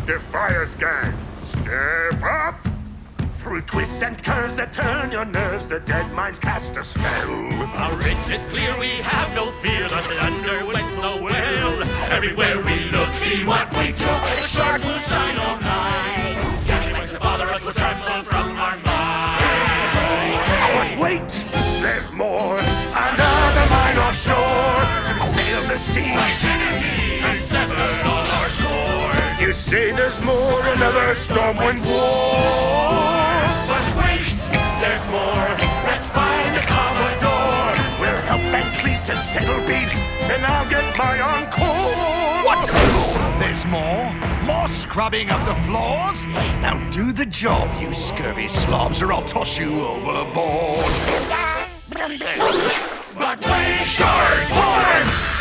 Defiers gang, step up! Through twists and curves that turn your nerves, the dead minds cast a spell. Our wish is clear, we have no fear, the thunder went so well. Everywhere we look, see what we took, the shards will shine all night. Scallywags that bother us will tremble from our minds. But wait, there's more. Another mine offshore to sail the seas And sever all our scores. You say there's more, another Stormwind war. But wait, there's more. Let's find the Commodore. We'll help Van Cleet to settle beefs, and I'll get my encore. What's this? There's more? More scrubbing of the floors? Now do the job, you scurvy slobs, or I'll toss you overboard. But wait, shards! Horns!